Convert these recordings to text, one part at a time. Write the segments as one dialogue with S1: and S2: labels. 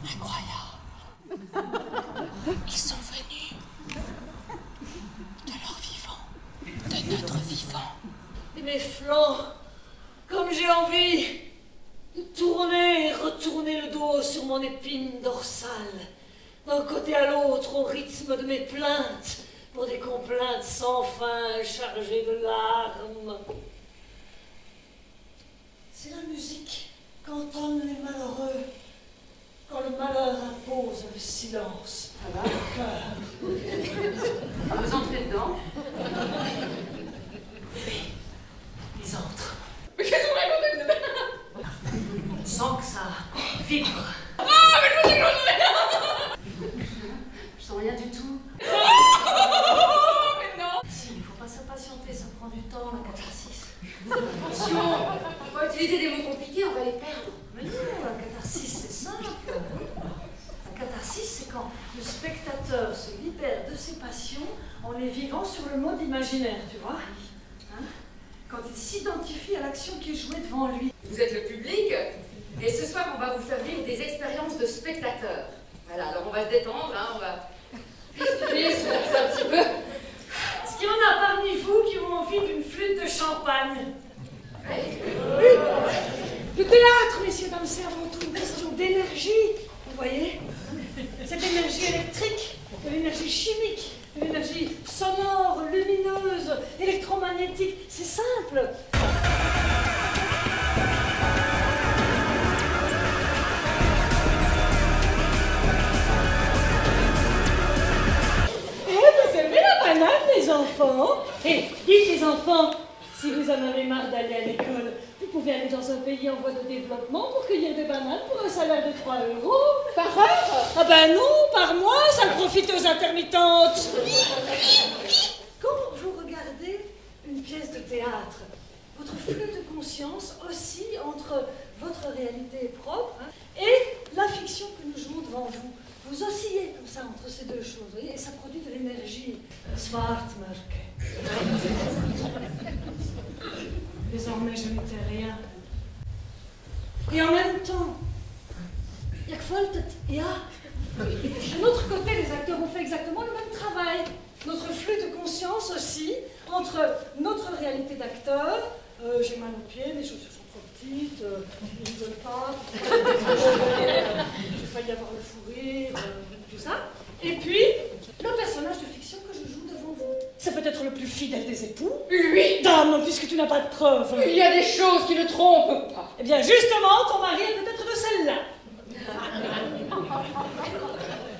S1: Incroyable. Ils sont venus de leur vivant, de notre vivant.
S2: Et mes flancs, comme j'ai envie de tourner et retourner le dos sur mon épine dorsale, d'un côté à l'autre au rythme de mes plaintes, pour des complaintes sans fin chargées de larmes. C'est la musique qu'entendent les malheureux quand le malheur impose le silence à leur cœur.
S3: Vous entrez dedans?
S2: Oui, ils entrent.
S3: Mais qu'est-ce que vous racontez?
S2: On sent que ça vibre.
S3: Ah, mais je sens rien du tout. Mais non!
S2: Si, il ne faut pas s'impatienter, ça prend du temps, la catharsis.
S3: Attention! On va utiliser des mots compliqués, on va les perdre.
S2: Mais non, la catharsis, c'est simple. La catharsis, c'est quand le spectateur se libère de ses passions en les vivant sur le mode imaginaire, tu vois, hein? Quand il s'identifie à l'action qui est jouée devant lui.
S3: Vous êtes le public, et ce soir, on va vous faire vivre des expériences de spectateurs. Voilà, alors on va se détendre, hein, on va respirer, se relaxer un petit peu.
S2: Est-ce qu'il y en a parmi vous qui ont envie d'une flûte de champagne?
S3: Ouais.
S2: Oui. Le théâtre, messieurs, dames, c'est avant tout une question d'énergie, vous voyez? Cette énergie électrique, de l'énergie chimique, de l'énergie sonore, lumineuse, électromagnétique, c'est simple. Vous aimez la banane, les enfants? Et dites, les enfants, si vous en avez marre d'aller à l'école, vous pouvez aller dans un pays en voie de développement pour cueillir des bananes pour un salaire de 3 €. Par heure? Ah ben non, par mois, ça profite aux intermittentes. Quand vous regardez une pièce de théâtre, votre flux de conscience oscille entre votre réalité propre, hein, et la fiction que nous jouons devant vous. Vous oscillez comme ça entre ces deux choses, vous voyez, et ça produit de l'énergie. Svartmörke. Désormais, je n'étais rien. Et en même temps, jag följt ja. De l'autre côté, les acteurs ont fait exactement le même travail. Notre flux de conscience aussi, entre notre réalité d'acteur, j'ai mal aux pieds, mes chaussures sont trop petites, je ne rigole pas, j'ai failli avoir le fou rire, tout ça. Et puis, le personnage de fiction que je joue devant vous. C'est peut-être le plus fidèle des époux.
S3: Oui!
S2: Dame, puisque tu n'as pas de preuves.
S3: Il y a des choses qui ne trompent pas.
S2: Eh bien, justement, ton mari est peut-être de celle-là.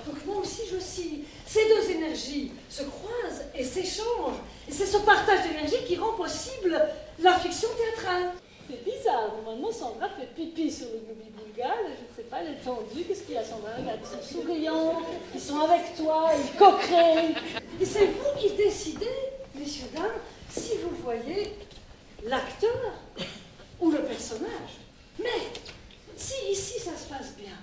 S2: Donc moi aussi, j'oscille. Ces deux énergies se croisent et s'échangent. Et c'est ce partage d'énergie qui rend possible la fiction théâtrale. C'est bizarre, normalement Sandra fait pipi sur le gloubi-boulga, je ne sais pas, elle est tendue, qu'est-ce qu'il y a Sandra? Regarde, ils sont souriants, ils sont avec toi, ils coqueraient. Et c'est vous qui décidez, messieurs, dames, si vous voyez l'acteur ou le personnage. Mais si ici ça se passe bien,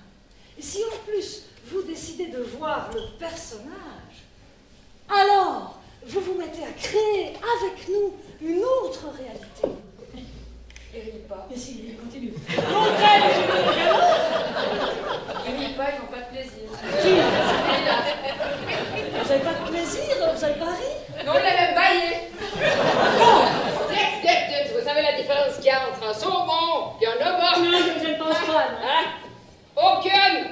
S2: et si en plus vous décidez de voir le personnage, alors vous vous mettez à créer avec nous une autre réalité.
S3: Il rit pas.
S2: Mais si, il continue.
S3: Il rit pas, ils n'ont pas de plaisir.
S2: Qui? Vous n'avez pas de plaisir? Vous n'avez pas ri?
S3: Non, il a même baillé. Vous savez la différence qu'il y a entre un saumon et un homard?
S2: Non, je ne pense pas.
S3: Hein? Aucune!